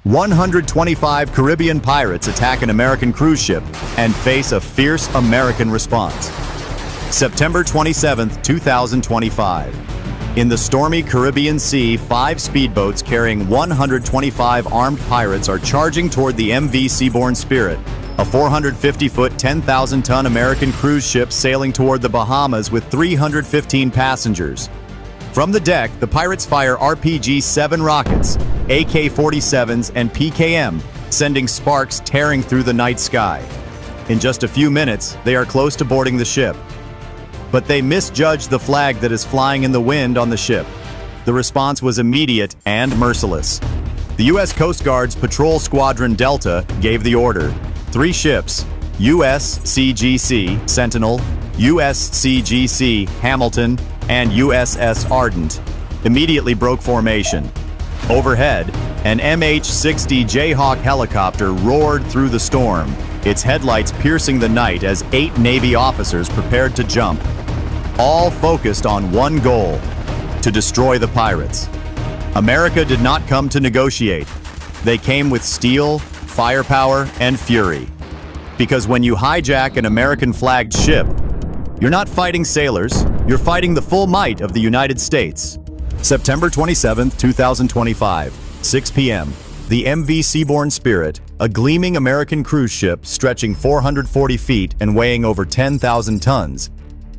125 Caribbean pirates attack an American cruise ship and face a fierce American response. September 27, 2025. In the stormy Caribbean Sea, 5 speedboats carrying 125 armed pirates are charging toward the MV Seabourn Spirit, a 450-foot, 10,000-ton American cruise ship sailing toward the Bahamas with 315 passengers. From the deck, the pirates fire RPG-7 rockets, AK-47s, and PKM, sending sparks tearing through the night sky. In just a few minutes, they are close to boarding the ship. But they misjudged the flag that is flying in the wind on the ship. The response was immediate and merciless. The U.S. Coast Guard's Patrol Squadron Delta gave the order. 3 ships, USCGC Sentinel, USCGC Hamilton, and USS Ardent, immediately broke formation. Overhead, an MH-60 Jayhawk helicopter roared through the storm, its headlights piercing the night as 8 Navy officers prepared to jump, all focused on one goal: to destroy the pirates. America did not come to negotiate. They came with steel, firepower, and fury. Because when you hijack an American-flagged ship, you're not fighting sailors, you're fighting the full might of the United States. September 27, 2025, 6 p.m. The MV Seabourn Spirit, a gleaming American cruise ship stretching 440 feet and weighing over 10,000 tons,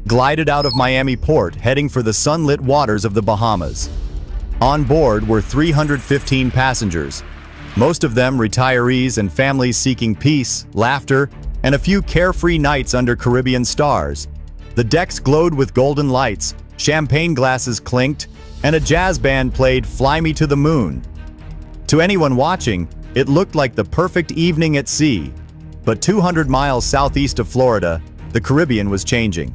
glided out of Miami port heading for the sunlit waters of the Bahamas. On board were 315 passengers, most of them retirees and families seeking peace, laughter, and a few carefree nights under Caribbean stars. The decks glowed with golden lights, champagne glasses clinked, and a jazz band played "Fly Me to the Moon." To anyone watching, it looked like the perfect evening at sea. But 200 miles southeast of Florida, the Caribbean was changing.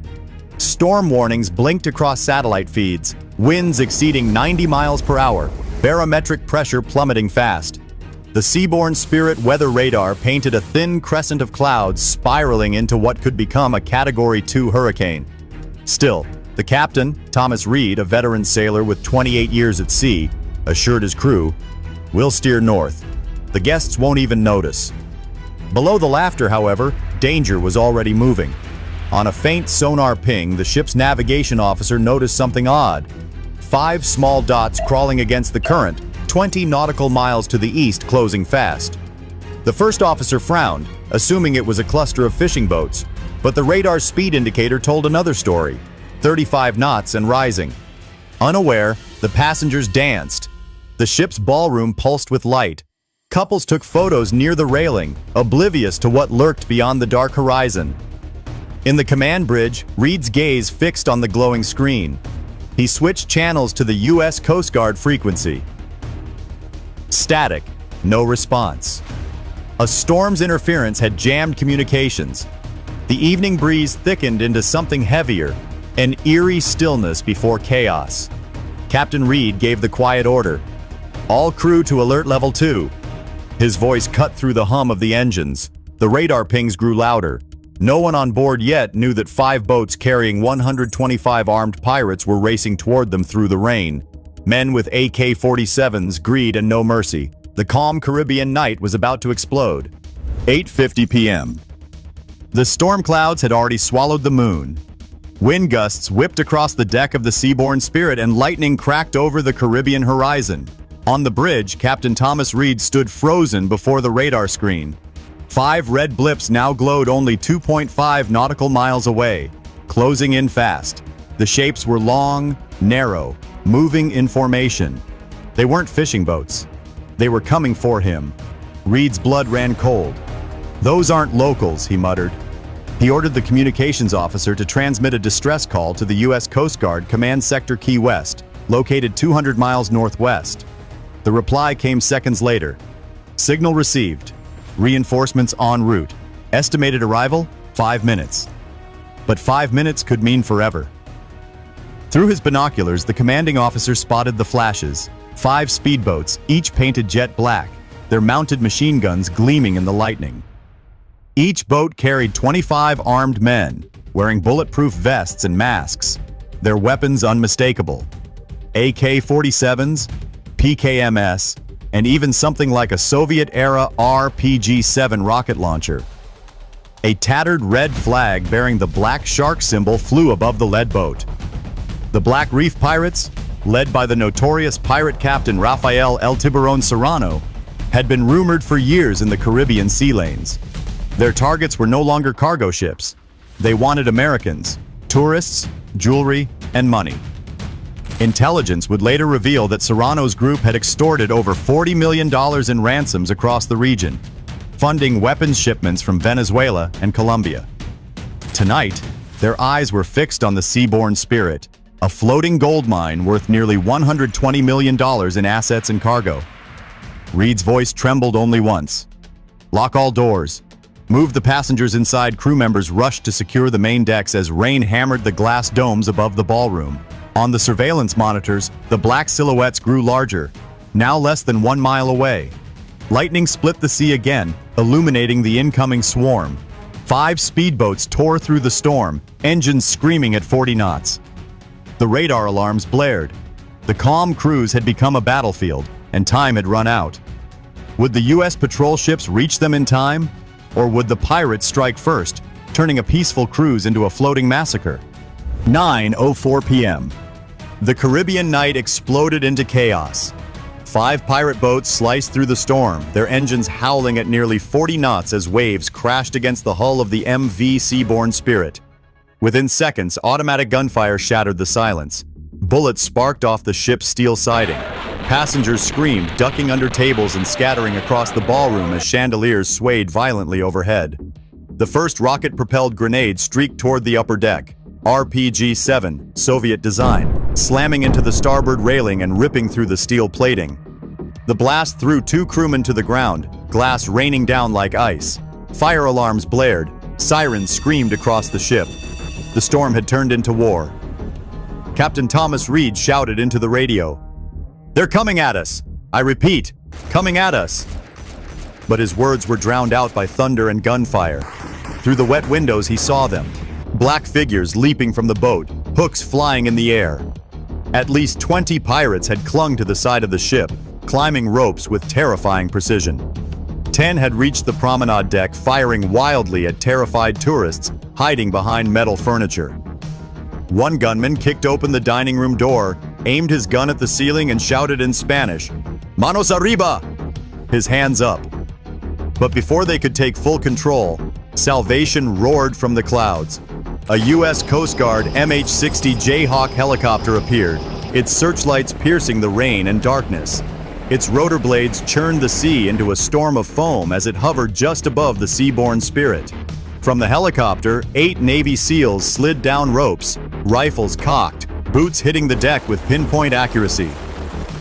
Storm warnings blinked across satellite feeds, winds exceeding 90 miles per hour, barometric pressure plummeting fast. The Seabourn Spirit weather radar painted a thin crescent of clouds spiraling into what could become a Category 2 hurricane. Still, the captain, Thomas Reed, a veteran sailor with 28 years at sea, assured his crew, "We'll steer north. The guests won't even notice." Below the laughter, however, danger was already moving. On a faint sonar ping, the ship's navigation officer noticed something odd. 5 small dots crawling against the current, 20 nautical miles to the east, closing fast. The first officer frowned, assuming it was a cluster of fishing boats, but the radar speed indicator told another story: 35 knots and rising. Unaware, the passengers danced. The ship's ballroom pulsed with light. Couples took photos near the railing, oblivious to what lurked beyond the dark horizon. In the command bridge, Reed's gaze fixed on the glowing screen. He switched channels to the U.S. Coast Guard frequency. Static, no response. A storm's interference had jammed communications. The evening breeze thickened into something heavier, an eerie stillness before chaos. Captain Reed gave the quiet order: "All crew to alert level 2. His voice cut through the hum of the engines. The radar pings grew louder. No one on board yet knew that 5 boats carrying 125 armed pirates were racing toward them through the rain. Men with AK-47s, greed and no mercy. The calm Caribbean night was about to explode. 8:50 p.m. The storm clouds had already swallowed the moon. Wind gusts whipped across the deck of the Seabourn Spirit and lightning cracked over the Caribbean horizon. On the bridge, Captain Thomas Reed stood frozen before the radar screen. 5 red blips now glowed only 2.5 nautical miles away, closing in fast. The shapes were long, narrow, moving in formation. They weren't fishing boats. They were coming for him. Reed's blood ran cold. "Those aren't locals," he muttered. He ordered the communications officer to transmit a distress call to the U.S. Coast Guard Command Sector Key West, located 200 miles northwest. The reply came seconds later. "Signal received. Reinforcements en route. Estimated arrival, 5 minutes." But 5 minutes could mean forever. Through his binoculars, the commanding officer spotted the flashes. 5 speedboats, each painted jet black, their mounted machine guns gleaming in the lightning. Each boat carried 25 armed men, wearing bulletproof vests and masks, their weapons unmistakable. AK-47s, PKMS, and even something like a Soviet-era RPG-7 rocket launcher. A tattered red flag bearing the black shark symbol flew above the lead boat. The Black Reef Pirates, led by the notorious pirate captain Rafael El Tiburon Serrano, had been rumored for years in the Caribbean sea lanes. Their targets were no longer cargo ships. They wanted Americans, tourists, jewelry, and money. Intelligence would later reveal that Serrano's group had extorted over $40 million in ransoms across the region, funding weapons shipments from Venezuela and Colombia. Tonight, their eyes were fixed on the Seaborn Spirit, a floating gold mine worth nearly $120 million in assets and cargo. Reed's voice trembled only once. "Lock all doors. Move the passengers inside." Crew members rushed to secure the main decks as rain hammered the glass domes above the ballroom. On the surveillance monitors, the black silhouettes grew larger, now less than 1 mile away. Lightning split the sea again, illuminating the incoming swarm. 5 speedboats tore through the storm, engines screaming at 40 knots. The radar alarms blared. The calm cruise had become a battlefield, and time had run out. Would the U.S. patrol ships reach them in time? Or would the pirates strike first, turning a peaceful cruise into a floating massacre? 9:04 p.m. The Caribbean night exploded into chaos. 5 pirate boats sliced through the storm, their engines howling at nearly 40 knots as waves crashed against the hull of the MV Seaborn Spirit. Within seconds, automatic gunfire shattered the silence. Bullets sparked off the ship's steel siding. Passengers screamed, ducking under tables and scattering across the ballroom as chandeliers swayed violently overhead. The first rocket-propelled grenade streaked toward the upper deck. RPG-7, Soviet design, slamming into the starboard railing and ripping through the steel plating. The blast threw 2 crewmen to the ground, glass raining down like ice. Fire alarms blared, sirens screamed across the ship. The storm had turned into war. Captain Thomas Reed shouted into the radio, "They're coming at us! I repeat, coming at us!" But his words were drowned out by thunder and gunfire. Through the wet windows he saw them. Black figures leaping from the boat, hooks flying in the air. At least 20 pirates had clung to the side of the ship, climbing ropes with terrifying precision. 10 had reached the promenade deck, firing wildly at terrified tourists hiding behind metal furniture. One gunman kicked open the dining room door, aimed his gun at the ceiling and shouted in Spanish, "Manos arriba!" His hands up. But before they could take full control, salvation roared from the clouds. A U.S. Coast Guard MH-60 Jayhawk helicopter appeared, its searchlights piercing the rain and darkness. Its rotor blades churned the sea into a storm of foam as it hovered just above the Seaborn Spirit. From the helicopter, 8 Navy SEALs slid down ropes, rifles cocked, boots hitting the deck with pinpoint accuracy.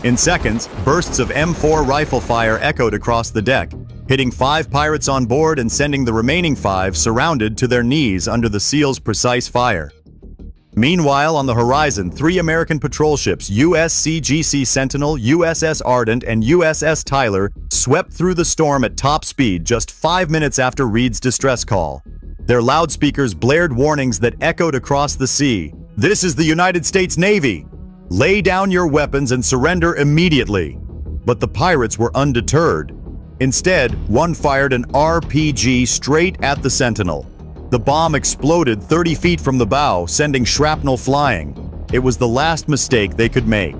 In seconds, bursts of M4 rifle fire echoed across the deck, hitting 5 pirates on board and sending the remaining 5 surrounded to their knees under the SEALs' precise fire. Meanwhile, on the horizon, 3 American patrol ships, USCGC Sentinel, USS Ardent, and USS Tyler, swept through the storm at top speed just 5 minutes after Reed's distress call. Their loudspeakers blared warnings that echoed across the sea. "This is the United States Navy! Lay down your weapons and surrender immediately!" But the pirates were undeterred. Instead, one fired an RPG straight at the Sentinel. The bomb exploded 30 feet from the bow, sending shrapnel flying. It was the last mistake they could make.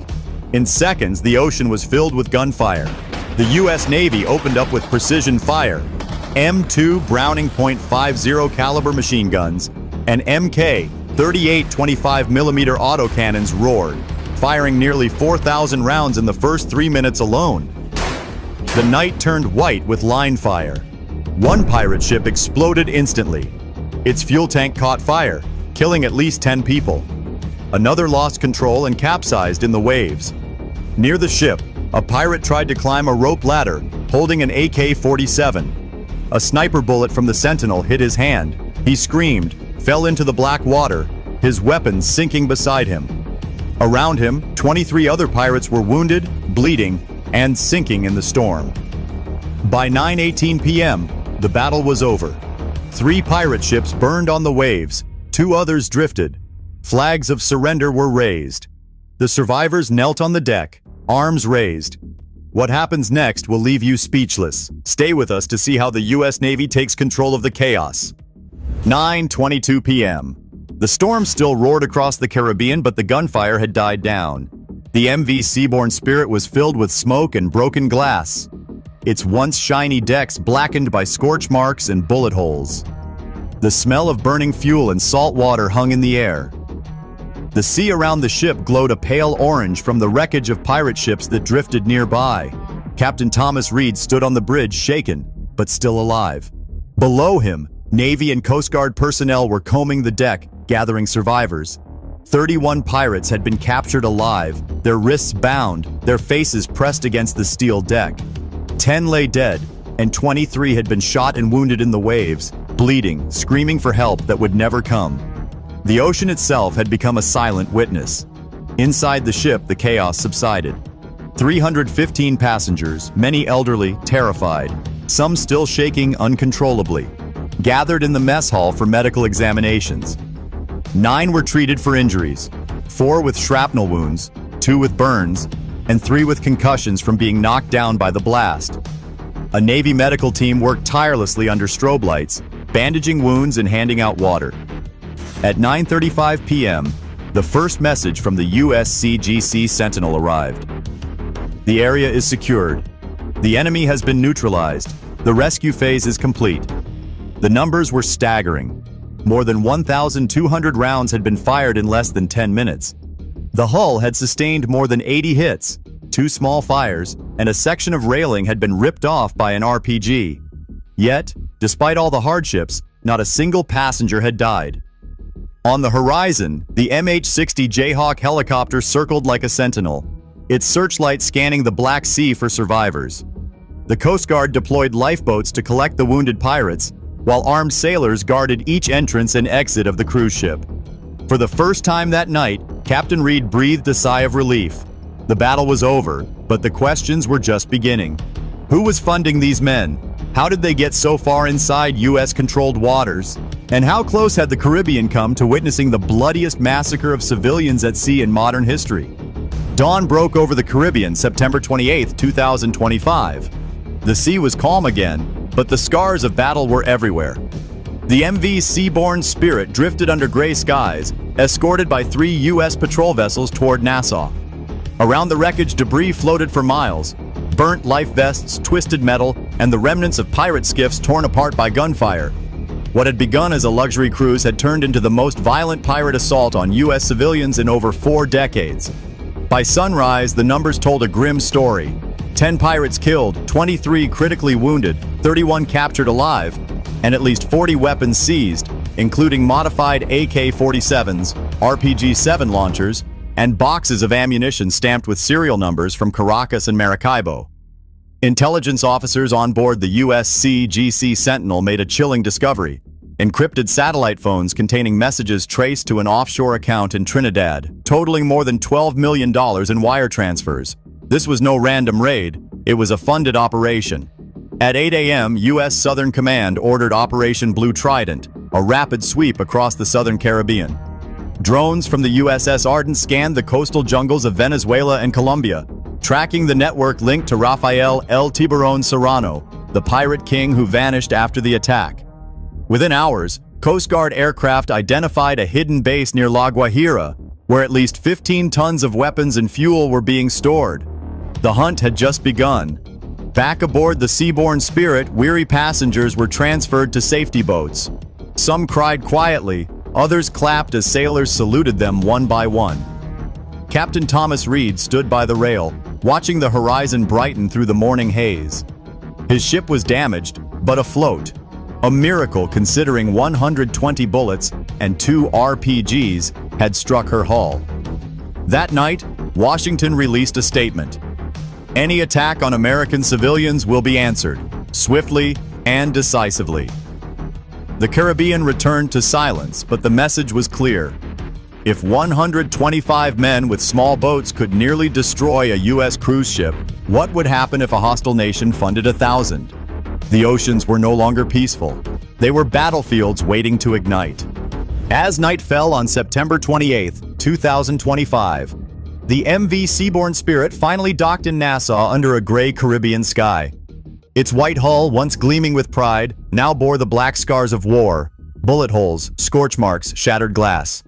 In seconds, the ocean was filled with gunfire. The U.S. Navy opened up with precision fire. M2 Browning .50 caliber machine guns and MK 38 25mm autocannons roared, firing nearly 4,000 rounds in the first 3 minutes alone. The night turned white with line fire. One pirate ship exploded instantly. Its fuel tank caught fire, killing at least 10 people. Another lost control and capsized in the waves. Near the ship, a pirate tried to climb a rope ladder, holding an AK-47. A sniper bullet from the Sentinel hit his hand. He screamed, fell into the black water, his weapon sinking beside him. Around him, 23 other pirates were wounded, bleeding, and sinking in the storm. By 9:18 p.m., the battle was over. 3 pirate ships burned on the waves, 2 others drifted. Flags of surrender were raised. The survivors knelt on the deck, arms raised. What happens next will leave you speechless. Stay with us to see how the U.S. Navy takes control of the chaos. 9:22 p.m. The storm still roared across the Caribbean, but the gunfire had died down. The MV Seabourn Spirit was filled with smoke and broken glass, its once shiny decks blackened by scorch marks and bullet holes. The smell of burning fuel and salt water hung in the air. The sea around the ship glowed a pale orange from the wreckage of pirate ships that drifted nearby. Captain Thomas Reed stood on the bridge, shaken, but still alive. Below him, Navy and Coast Guard personnel were combing the deck, gathering survivors. 31 pirates had been captured alive, their wrists bound, their faces pressed against the steel deck. 10 lay dead, and 23 had been shot and wounded in the waves, bleeding, screaming for help that would never come. The ocean itself had become a silent witness. Inside the ship, the chaos subsided. 315 passengers, many elderly, terrified, some still shaking uncontrollably, gathered in the mess hall for medical examinations. 9 were treated for injuries, 4 with shrapnel wounds, 2 with burns, and 3 with concussions from being knocked down by the blast. A Navy medical team worked tirelessly under strobe lights, bandaging wounds and handing out water. At 9:35 p.m., the first message from the USCGC Sentinel arrived. The area is secured. The enemy has been neutralized. The rescue phase is complete. The numbers were staggering. More than 1,200 rounds had been fired in less than 10 minutes. The hull had sustained more than 80 hits, 2 small fires, and a section of railing had been ripped off by an RPG. Yet, despite all the hardships, not a single passenger had died. On the horizon, the MH-60 Jayhawk helicopter circled like a sentinel, its searchlight scanning the Black Sea for survivors. The Coast Guard deployed lifeboats to collect the wounded pirates, while armed sailors guarded each entrance and exit of the cruise ship. For the first time that night, Captain Reed breathed a sigh of relief. The battle was over, but the questions were just beginning. Who was funding these men? How did they get so far inside U.S.-controlled waters? And how close had the Caribbean come to witnessing the bloodiest massacre of civilians at sea in modern history? Dawn broke over the Caribbean September 28, 2025. The sea was calm again, but the scars of battle were everywhere. The MV Seabourn Spirit drifted under gray skies, escorted by 3 U.S. patrol vessels toward Nassau. Around the wreckage, debris floated for miles, burnt life vests, twisted metal, and the remnants of pirate skiffs torn apart by gunfire. What had begun as a luxury cruise had turned into the most violent pirate assault on U.S. civilians in over 4 decades. By sunrise, the numbers told a grim story. 10 pirates killed, 23 critically wounded, 31 captured alive, and at least 40 weapons seized, including modified AK-47s, RPG-7 launchers, and boxes of ammunition stamped with serial numbers from Caracas and Maracaibo. Intelligence officers on board the USCGC Sentinel made a chilling discovery: encrypted satellite phones containing messages traced to an offshore account in Trinidad, totaling more than $12 million in wire transfers. This was no random raid, it was a funded operation. At 8 a.m., U.S. Southern Command ordered Operation Blue Trident, a rapid sweep across the southern Caribbean. Drones from the USS Ardent scanned the coastal jungles of Venezuela and Colombia, tracking the network linked to Rafael El Tiburón Serrano, the pirate king who vanished after the attack. Within hours, Coast Guard aircraft identified a hidden base near La Guajira, where at least 15 tons of weapons and fuel were being stored. The hunt had just begun. Back aboard the Seabourn Spirit, weary passengers were transferred to safety boats. Some cried quietly, others clapped as sailors saluted them one by one. Captain Thomas Reed stood by the rail, watching the horizon brighten through the morning haze. His ship was damaged, but afloat. A miracle considering 120 bullets and 2 RPGs had struck her hull. That night, Washington released a statement. Any attack on American civilians will be answered, swiftly and decisively. The Caribbean returned to silence, but the message was clear. If 125 men with small boats could nearly destroy a U.S. cruise ship, what would happen if a hostile nation funded 1,000? The oceans were no longer peaceful. They were battlefields waiting to ignite. As night fell on September 28, 2025, the MV Seabourn Spirit finally docked in Nassau under a gray Caribbean sky. Its white hull, once gleaming with pride, now bore the black scars of war: bullet holes, scorch marks, shattered glass.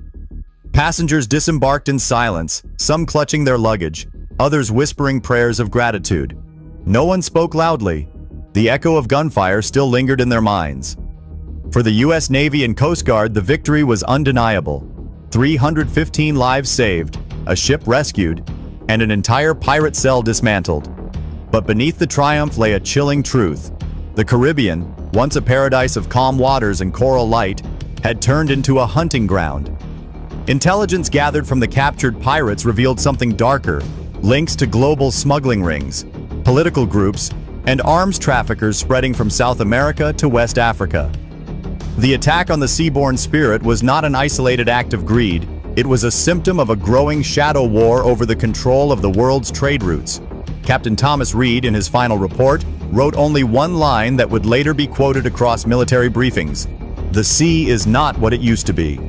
Passengers disembarked in silence, some clutching their luggage, others whispering prayers of gratitude. No one spoke loudly. The echo of gunfire still lingered in their minds. For the U.S. Navy and Coast Guard, the victory was undeniable. 315 lives saved, a ship rescued, and an entire pirate cell dismantled. But beneath the triumph lay a chilling truth. The Caribbean, once a paradise of calm waters and coral light, had turned into a hunting ground. Intelligence gathered from the captured pirates revealed something darker: links to global smuggling rings, political groups, and arms traffickers spreading from South America to West Africa. The attack on the Seabourn Spirit was not an isolated act of greed. It was a symptom of a growing shadow war over the control of the world's trade routes. Captain Thomas Reed, in his final report, wrote only one line that would later be quoted across military briefings: "The sea is not what it used to be."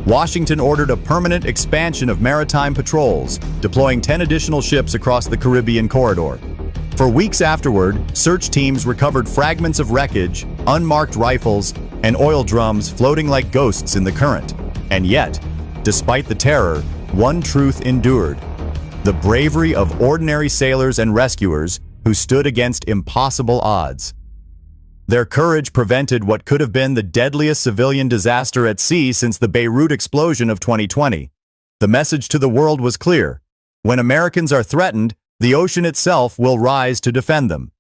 Washington ordered a permanent expansion of maritime patrols, deploying 10 additional ships across the Caribbean corridor. For weeks afterward, search teams recovered fragments of wreckage, unmarked rifles, and oil drums floating like ghosts in the current. And yet, despite the terror, one truth endured: the bravery of ordinary sailors and rescuers who stood against impossible odds. Their courage prevented what could have been the deadliest civilian disaster at sea since the Beirut explosion of 2020. The message to the world was clear: when Americans are threatened, the ocean itself will rise to defend them.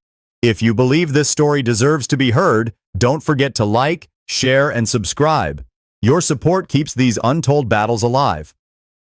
If you believe this story deserves to be heard, don't forget to like, share, and subscribe. Your support keeps these untold battles alive.